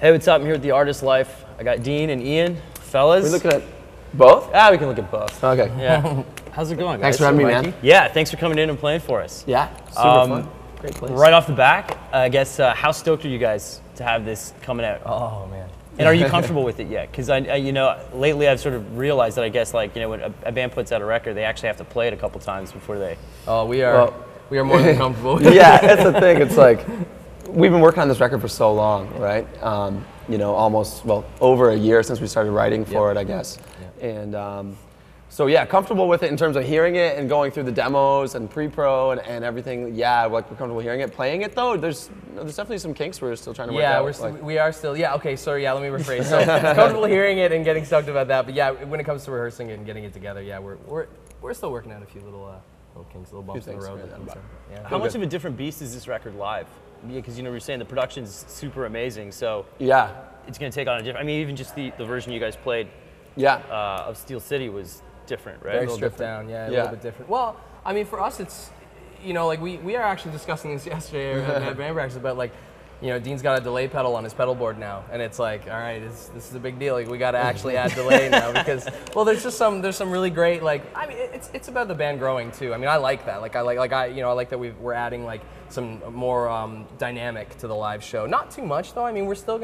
Hey, what's up? I'm here with The Artist Life. I got Dean and Ian. Fellas. We're looking at both? Ah, we can look at both. Okay. Yeah. How's it going, guys? Thanks for having me, man. Yeah, thanks for coming in and playing for us. Yeah, super fun. Great place. Right off the back, I guess, how stoked are you guys to have this coming out? Oh, man. And are you comfortable with it yet? Because you know, lately I've sort of realized that I guess, like, you know, when a band puts out a record, they actually have to play it a couple times before they. Oh, we are more than comfortable. Yeah, that's the thing. It's like we've been working on this record for so long, right? You know, almost over a year since we started writing for it, I guess. Yep. And so yeah, comfortable with it in terms of hearing it and going through the demos and pre-pro and everything. Yeah, like we're comfortable hearing it. Playing it though, there's definitely some kinks we're still trying to work out. Yeah, we are still. Yeah, okay. Sorry. Yeah, let me rephrase. So comfortable hearing it and getting stoked about that. But yeah, when it comes to rehearsing it and getting it together, yeah, we're still working out a few little kinks, little bumps in the road. Yeah. How much of a different beast is this record live? Because you know, you're saying the production's super amazing, so yeah, it's gonna take on a different. I mean, even just the version you guys played, of Steel City was different, right? Very stripped down, a little bit different. Well, I mean, for us, it's, you know, like we are actually discussing this yesterday at band practice about, like, you know, Dean's got a delay pedal on his pedal board now, and it's like, all right, this is a big deal. Like, we got to actually add delay now because, well, there's some really great, like, I mean, it's about the band growing too. I mean, I like that. Like, I like that we're adding like some more dynamic to the live show. Not too much though. I mean, we're still,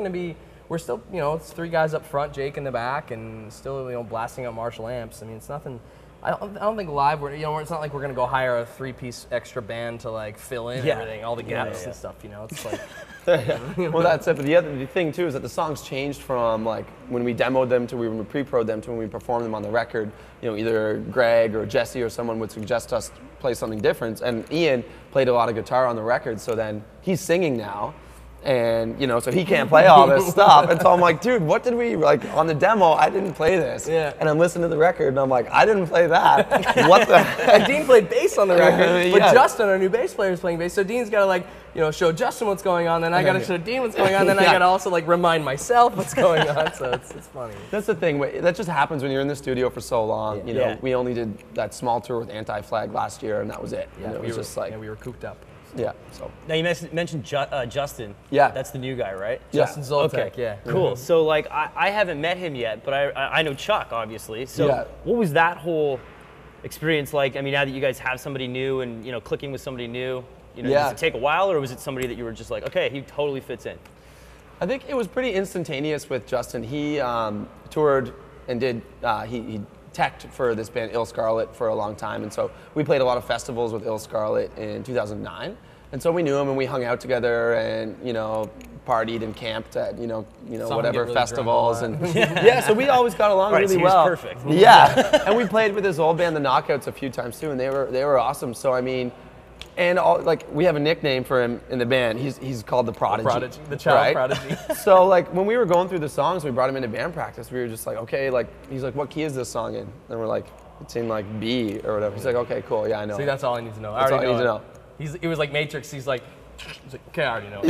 you know, it's three guys up front, Jake in the back, and still, you know, blasting out Marshall amps. I mean, it's nothing. I don't think live, you know, it's not like we're gonna go hire a 3-piece extra band to like fill in everything, all the gaps and stuff. You know, it's like. Well, that's it. But the thing too is that the songs changed from like when we demoed them to when we pre-pro'd them to when we performed them on the record. You know, either Greg or Jesse or someone would suggest us play something different, and Ian played a lot of guitar on the record, so then he's singing now. And, you know, so he can't play all this stuff. And so I'm like, dude, what did we, like, on the demo, I didn't play this. Yeah. And I'm listening to the record, and I'm like, I didn't play that. What the heck? And Dean played bass on the record, but Justin, our new bass player, is playing bass. So Dean's got to, like, you know, show Justin what's going on, then I got to show Dean what's going on, then I got to also, like, remind myself what's going on. So it's funny. That's the thing. That just happens when you're in the studio for so long. You know, we only did that small tour with Anti-Flag last year, and that was it. Yeah, it was just like. Yeah, we were cooped up. Yeah. So now you mentioned Justin. Yeah. That's the new guy, right? Yeah. Justin Zoltek. Okay. Yeah. Cool. So like I haven't met him yet, but I know Chuck obviously. So what was that whole experience like? I mean, now that you guys have somebody new and, you know, clicking with somebody new, you know, does it take a while, or was it somebody that you were just like, okay, he totally fits in? I think it was pretty instantaneous with Justin. He toured and did he teched for this band Ill Scarlet for a long time, and so we played a lot of festivals with Ill Scarlet in 2009, and so we knew him and we hung out together and, you know, partied and camped at you know whatever really festivals and so we always got along really well. Perfect. Yeah, and we played with his old band the Knockouts a few times too, and they were awesome. So I mean. And we have a nickname for him in the band. He's called the Prodigy. The child prodigy. So like when we were going through the songs, we brought him into band practice. We were just like, okay, like he's like, what key is this song in? And we're like, it's in like B or whatever. He's like, okay, cool, yeah, I know. See, that's all I need to know. That's all I need to know. It was like Matrix. He's like, okay, I already know.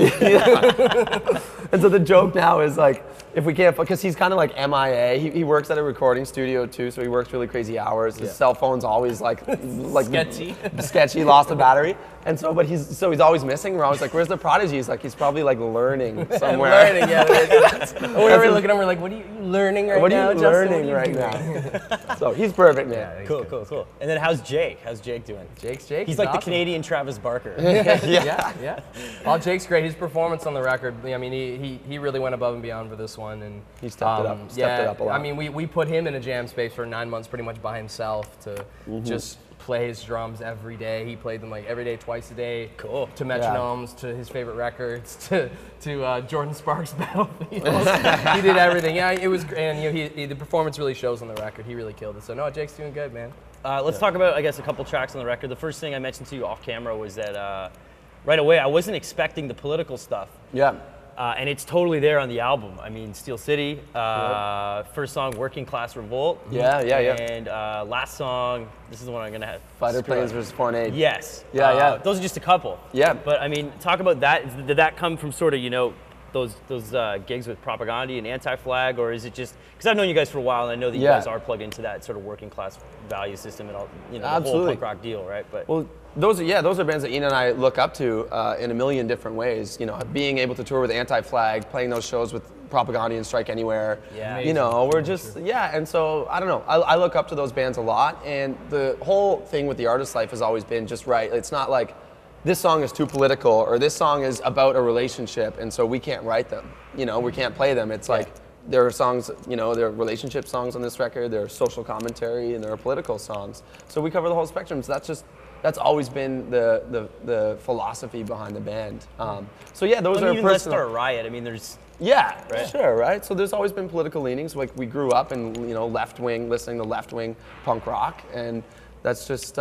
And so the joke now is like, if we can't, because he's kind of like MIA. He works at a recording studio too, so he works really crazy hours. His cell phone's always like sketchy, lost a battery. And so, he's always missing. We're always like, where's the Prodigy? He's like, he's probably like learning somewhere. Learning, yeah. Whenever we look at him, we're like, what are you learning right now? What are you learning right now? So he's perfect, man. Yeah, cool. And then how's Jake? How's Jake doing? Jake. He's like awesome. The Canadian Travis Barker. Yeah. Well, Jake's great. His performance on the record, I mean, he really went above and beyond for this one, and he stepped it up a lot. I mean, we put him in a jam space for 9 months, pretty much by himself, to just play his drums every day. He played them like every day, twice a day. Cool. To metronomes, to his favorite records, to Jordan Sparks' Battlefield. He did everything. Yeah, it was great, and you know, the performance really shows on the record. He really killed it. So no, Jake's doing good, man. Let's talk about, I guess, a couple tracks on the record. The first thing I mentioned to you off camera was that right away I wasn't expecting the political stuff. Yeah. And it's totally there on the album. I mean, Steel City, first song, Working Class Revolt. Yeah. And last song, this is the one I'm going to have. Fighter Planes vs. Foreign Aid. Yes. Yeah. Those are just a couple. Yeah. But I mean, talk about that. Did that come from sort of, you know, those gigs with Propaganda and Anti-Flag, or is it just because I've known you guys for a while and I know that you guys are plugged into that sort of working class value system and all, you know, the whole punk rock deal, right? But well, those are bands that Ian and I look up to in a million different ways. You know, being able to tour with Anti-Flag, playing those shows with Propaganda and Strike Anywhere. Yeah. You know, we're just and so I don't know. I look up to those bands a lot, and the whole thing with the artist life has always been just right. It's not like this song is too political or this song is about a relationship and so we can't write them. You know, we can't play them. It's like there are songs, you know, there are relationship songs on this record, there are social commentary, and there are political songs. So we cover the whole spectrum. So that's always been the philosophy behind the band. So yeah, those are even Let's Start a Riot. I mean, there's sure, right? So there's always been political leanings. Like we grew up in, you know, left-wing, listening to left-wing punk rock, and that's just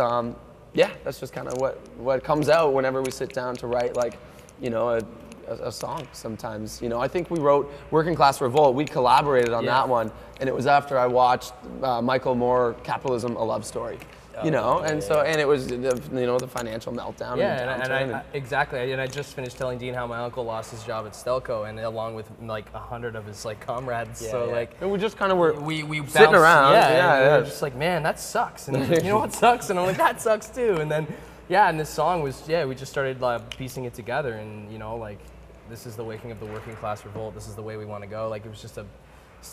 that's just kind of what comes out whenever we sit down to write, like, you know, a song sometimes. You know, I think we wrote Working Class Revolt. We collaborated on that one, and it was after I watched Michael Moore, Capitalism, A Love Story. You know, and it was the financial meltdown. Exactly. And I just finished telling Dean how my uncle lost his job at Stelco, and along with like 100 of his like comrades. And we just kind of were we sitting around. We were just like, man, that sucks. And you know what sucks? And I'm like, that sucks too. And then and this song was we just started piecing it together, and you know, like, this is the waking of the working class revolt. This is the way we want to go. Like, it was just a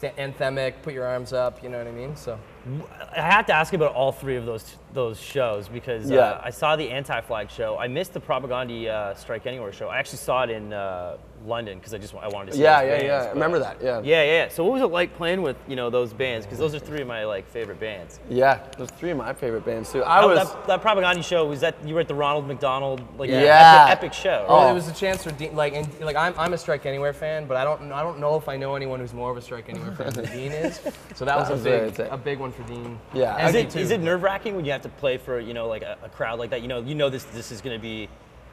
anthemic, put your arms up, you know what I mean? So I have to ask you about all three of those shows because I saw the Anti-Flag show. I missed the Propaganda Strike Anywhere show. I actually saw it in London because I wanted to see those bands. I remember that. Yeah. So what was it like playing with, you know, those bands? Because those are three of my like favorite bands. Yeah, those three of my favorite bands too. That Propaganda show, was that you were at the Ronald McDonald epic show? Right? Well, it was a chance for Dean, I'm a Strike Anywhere fan, but I don't know if I know anyone who's more of a Strike Anywhere fan than Dean is. So that was a big one for Dean. Yeah. Is it nerve-wracking when you have to play for, you know, like a crowd like that? You know this is going to be.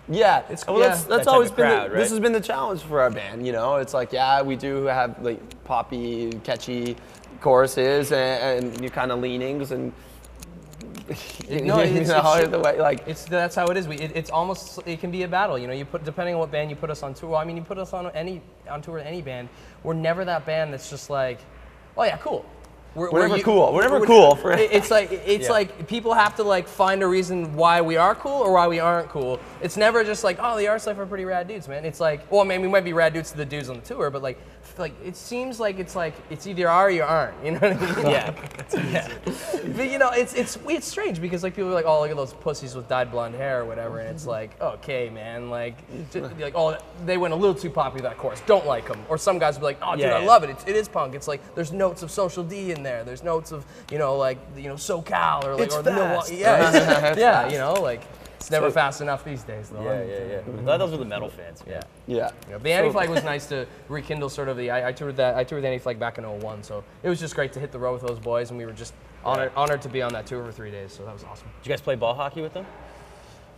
Yeah, that's always been crowd, right? This has been the challenge for our band. You know, it's like we do have like poppy, catchy choruses and you kind of leanings and. That's how it is. It's almost, it can be a battle. You know, depending on what band you put us on tour. Well, I mean, you put us on tour with any band. We're never that band that's just like, oh yeah, cool. We're never cool. We're never cool. It's like people have to like find a reason why we are cool or why we aren't cool. It's never just like, oh, the Arts Life are pretty rad dudes, man. It's like, well, I mean, we might be rad dudes to the dudes on the tour, but like it seems like it's either are or you aren't. You know what I mean? Yeah. But you know, it's strange because like people are like, oh, look at those pussies with dyed blonde hair or whatever, and it's like, okay, man, like oh, they went a little too poppy with that chorus. Don't like them. Or some guys will be like, oh, dude, I love it. It is punk. It's like there's notes of Social D in there. There's notes of SoCal or like it's fast. Yeah, you know, like. It's never fast enough these days, though. Yeah. I thought those were the metal fans. Yeah. The Anti-Flag was nice to rekindle sort of I toured with Anti-Flag back in 2001, so it was just great to hit the road with those boys, and we were just honored to be on that tour for 3 days, so that was awesome. Did you guys play ball hockey with them?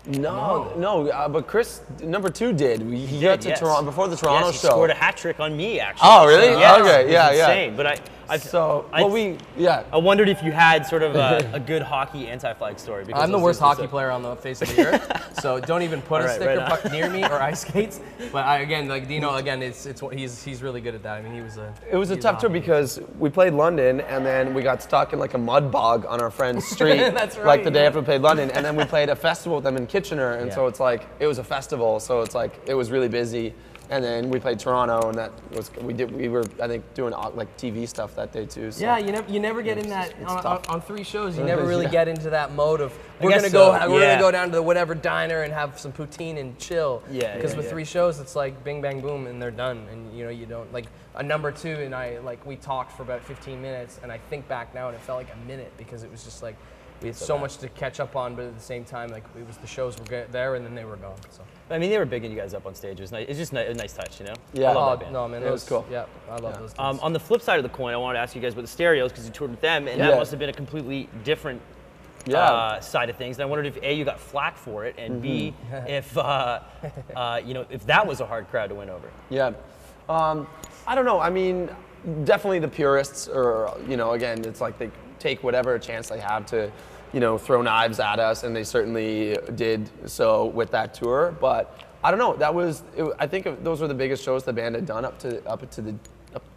No, but Chris, number 2 did. He got to Toronto before the Toronto show. He scored a hat trick on me, actually. Oh, really? So, okay, yeah. Insane. But I wondered if you had sort of a good hockey Anti-Flag story. I'm the worst hockey player on the face of the earth, so don't even put a sticker puck near me or ice skates. But again, like Dino, he's really good at that. I mean, It was a tough tour because we played London and then we got stuck in like a mud bog on our friend's street. That's right. Like the day after we played London, and then we played a festival with them in Kitchener, and so it's like it was a festival, so it's like it was really busy. And then we played Toronto, and we were I think doing like TV stuff that day too. So. Yeah, you never get in that on 3 shows. You never really get into that mode of we're gonna go down to whatever diner and have some poutine and chill. Because with 3 shows, it's like bing bang boom and they're done, and you don't like a number 2 and we talked for about 15 minutes, and I think back now and it felt like a minute because it was just like. We had so much to catch up on, but at the same time, like it was the shows were there and then they were gone. So I mean, they were bigging you guys up on stage. It's just a nice touch, you know. Yeah. I love that band. No, man, it was cool. Yeah, I love those. On the flip side of the coin, I wanted to ask you guys about the Stereos because you toured with them, and that must have been a completely different side of things. And I wondered if A, you got flack for it, and B, if if that was a hard crowd to win over. Yeah. I don't know. I mean, definitely the purists, or again, it's like they take whatever chance they have to, throw knives at us, and they certainly did so with that tour. But I don't know. That was, I think those were the biggest shows the band had done up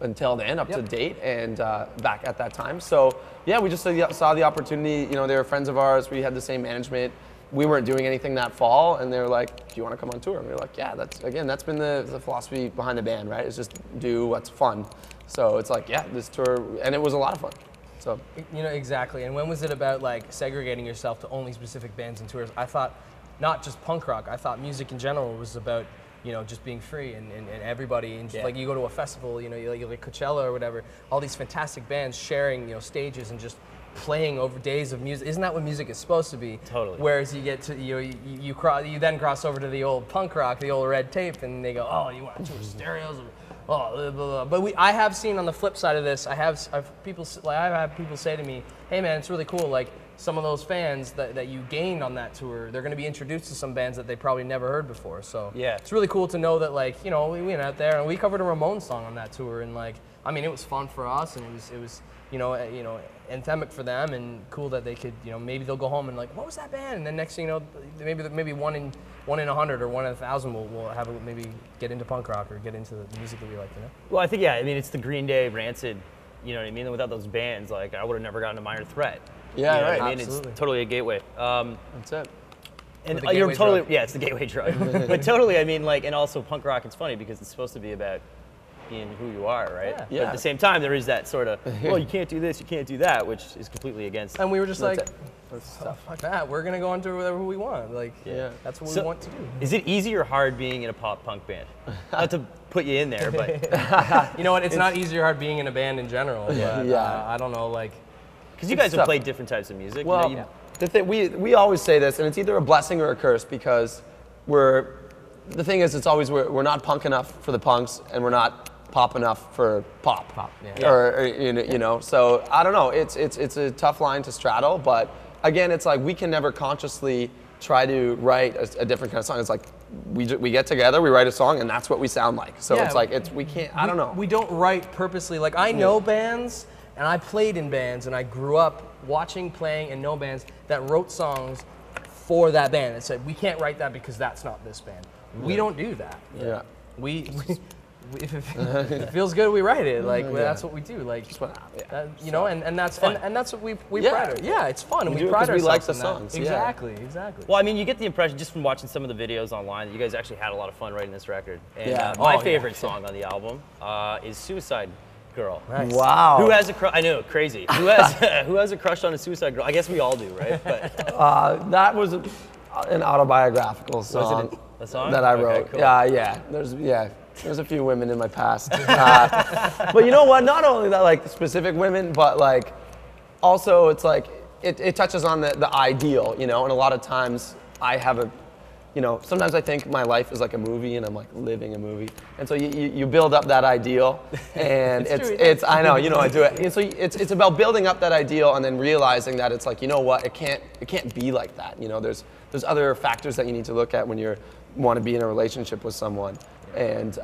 until then, up to date, and back at that time. So yeah, we just saw the opportunity. You know, they were friends of ours. We had the same management. We weren't doing anything that fall, and they were like, "Do you want to come on tour?" And we were like, "Yeah." That's been the philosophy behind the band, right? It's just do what's fun. So it's like, yeah, this tour, and it was a lot of fun. So you know, exactly. And when was it about like segregating yourself to only specific bands and tours? I thought not just punk rock. I thought music in general was about, you know, just being free and everybody, and just like you go to a festival, you know, you like Coachella or whatever, all these fantastic bands sharing, you know, stages and just playing over days of music. Isn't that what music is supposed to be? Totally. Whereas you get to, you then cross over to the old punk rock, the old red tape, and they go, oh, you want 2 stereos? Oh, blah, blah, blah. But I have seen on the flip side of this, I've had people say to me, hey man, it's really cool, like some of those fans that you gained on that tour, they're going to be introduced to some bands that they probably never heard before. So yeah, it's really cool to know that, like, you know, we went out there and we covered a Ramones song on that tour, and like, I mean, it was fun for us, and it was you know, anthemic for them, and cool that they could, you know, maybe they'll go home and like, what was that band? And then next thing you know, maybe one in 100 or 1 in 1,000 will have maybe get into punk rock or get into the music that we like, you know? Well, I think, yeah, I mean, it's the Green Day, Rancid, you know what I mean? Without those bands, like, I would have never gotten to Minor Threat. Yeah, you know right. I mean, absolutely. It's totally a gateway. That's it. And you're totally, yeah, it's the gateway drug. But totally, I mean, like, and also punk rock, it's funny because it's supposed to be about being who you are, right? Yeah. But at the same time, there is that sort of, well, you can't do this, you can't do that, which is completely against. And we were just like, fuck that. We're gonna go into whatever we want. Like, that's what we want to do. Is it easy or hard being in a pop punk band? Not to put you in there, but you know what? It's not easy or hard being in a band in general. But, I don't know, like, because you guys have played different types of music. Well, you know, the thing, we always say this, and it's either a blessing or a curse, because the thing is, it's always we're not punk enough for the punks, and we're not pop enough for pop. Or you know, so I don't know. It's a tough line to straddle, but again, it's like we can never consciously try to write a different kind of song. It's like we get together, we write a song, and that's what we sound like. So it's like we can't. I don't know. We don't write purposely. Like, I know bands, and I played in bands, and I grew up watching, playing, and know bands that wrote songs for that band and said, we can't write that because that's not this band. We don't do that. Yeah. If it feels good, we write it. Like, that's what we do. Like, you know, and that's fun. And that's what we pride ourselves. Yeah, it's fun, and we pride ourselves. We like the songs. Exactly. Well, I mean, you get the impression just from watching some of the videos online that you guys actually had a lot of fun writing this record. And my favorite song on the album is "Suicide Girl." Nice. Wow. Who has a crush? I know, crazy. Who has a crush on a Suicide Girl? I guess we all do, right? But that was an autobiographical song. A song that I wrote. Okay, cool. There's a few women in my past. But you know what? Not only that, like specific women, but like also it's like it touches on the ideal, you know. And a lot of times I have sometimes I think my life is like a movie, and I'm like living a movie. And so you build up that ideal, and it's I know, you know, I do it. And so it's about building up that ideal and then realizing that it's like, you know what, it can't be like that. You know, there's other factors that you need to look at when you want to be in a relationship with someone. And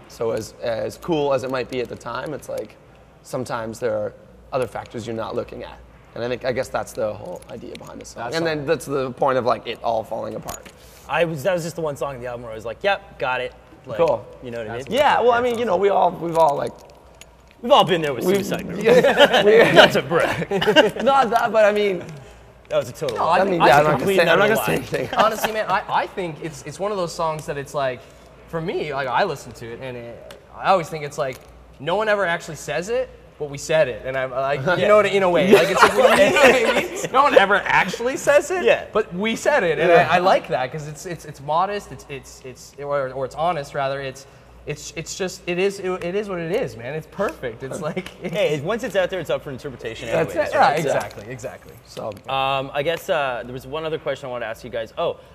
so as cool as it might be at the time, it's like sometimes there are other factors you're not looking at. And I guess that's the whole idea behind the song. And then that's the point of like it all falling apart. That was just the one song in the album where I was like, yep, got it. Like, cool. You know what I mean? Yeah, well, I mean, you know, we've all been there with Suicide Girl. Not to brag. Not that, but I mean, that was a total. No, I'm not gonna say anything. Honestly, man, I think it's one of those songs that it's like, for me, like, I listen to it, and I always think it's like, no one ever actually says it, but we said it, and I'm like, you know, in a way, like, it's like, you know what I mean? No one ever actually says it, but we said it, and I like that because it's modest, or it's honest rather. It's just it is what it is, man. It's perfect. It's like hey, once it's out there, it's up for interpretation. Anyways, that's it. Yeah, exactly. So I guess there was one other question I wanted to ask you guys.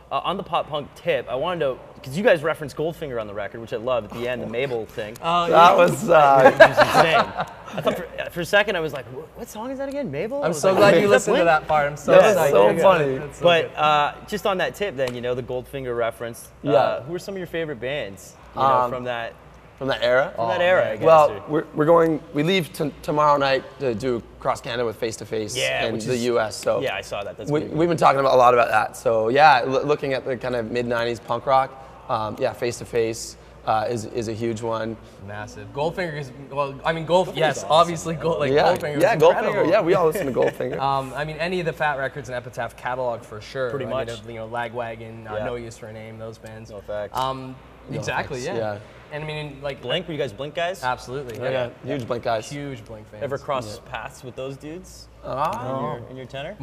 On the pop punk tip, I wanted to, because you guys referenced Goldfinger on the record, which I love at the end, the Mabel thing. Oh, that was insane. I thought for a second I was like, what song is that again? Mabel? I'm so glad you listened to that part. I'm so excited. So funny. So but just on that tip, then, you know, the Goldfinger reference. Who are some of your favorite bands? You know, from that era? From that era, I guess. Well, we leave tomorrow night to do Cross Canada with Face to Face in the US. So yeah, I saw that. That's we've been talking a lot about that. So yeah, looking at the kind of mid-90s punk rock, yeah, Face to Face is a huge one. Massive. Goldfinger is, well, I mean, yes, awesome. Obviously, Goldfinger. Yeah, Goldfinger. Yeah, we all listen to Goldfinger. I mean, any of the Fat Records and Epitaph catalog for sure. Pretty much. I mean, you know, Lagwagon, No Use for a Name, those bands. No Effects. Exactly, No Effects, yeah. And I mean, like Blink. Were you guys Blink guys? Absolutely. Yeah. Huge Blink guys. Huge Blink fans. Ever cross paths with those dudes? In your tenor?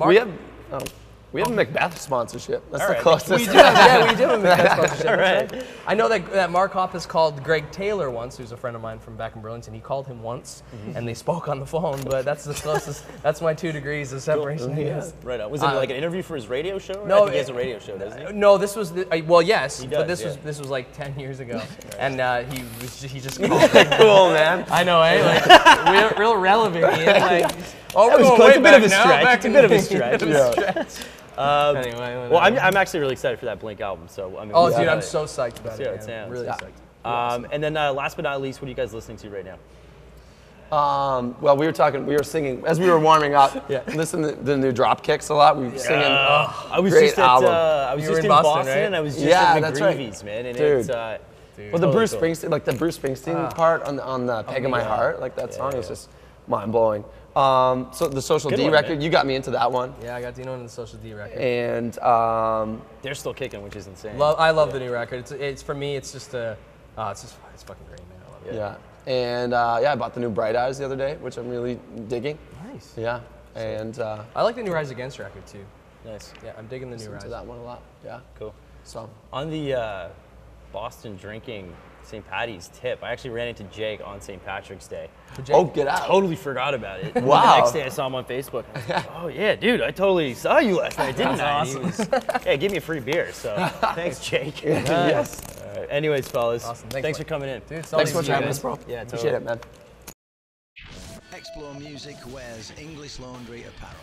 We have a Macbeth sponsorship. That's the right. closest. We do have a Macbeth sponsorship. All right. I know that Mark Hoppus called Greg Taylor once, who's a friend of mine from back in Burlington. He called him once, and they spoke on the phone. But that's the closest. That's my 2 degrees of separation. Right on. Was it like an interview for his radio show? No, I think he has a radio show, doesn't he? No, this was well, yes, He does, but this was like 10 years ago, and he just called. Cool, man. I know, eh? Like real relevant. Ian. Like, oh, we're going way back now. It's a bit of a stretch. Anyway, well, I'm actually really excited for that Blink album. So I mean, dude, I'm so psyched about it. Yeah, it sounds. Really psyched. And then last but not least, what are you guys listening to right now? Well, we were singing as we were warming up. Listening to the new Dropkicks a lot. We were singing. I was great just album. I was just in Boston, right? And I was just at McGreevy's, man. And dude. It's Well, the Bruce Springsteen, like the Bruce Springsteen part on the Peg of My Heart, like that song is just mind blowing. So the Social D record, you got me into that one. Yeah, I got Dino into the Social D record. And they're still kicking, which is insane. I love the new record. It's for me. It's just it's fucking great, man. I love it. Yeah. And I bought the new Bright Eyes the other day, which I'm really digging. Nice. Yeah. And I like the new Rise Against record too. Nice. Yeah, I'm digging the new Rise. To that one a lot. Yeah. Cool. So on the Boston drinking St. Patty's tip, I actually ran into Jake on St. Patrick's Day. Oh, get out. Totally forgot about it. Wow. The next day I saw him on Facebook. I was like, oh yeah, dude, I totally saw you last night, didn't I? Awesome. And he was, yeah, give me a free beer. So thanks, Jake. Yes. Anyways, fellas, awesome. Thanks for coming in. Dude, thanks so much for having us, bro. Yeah, appreciate it, man. ExploreMusic wears English Laundry apparel.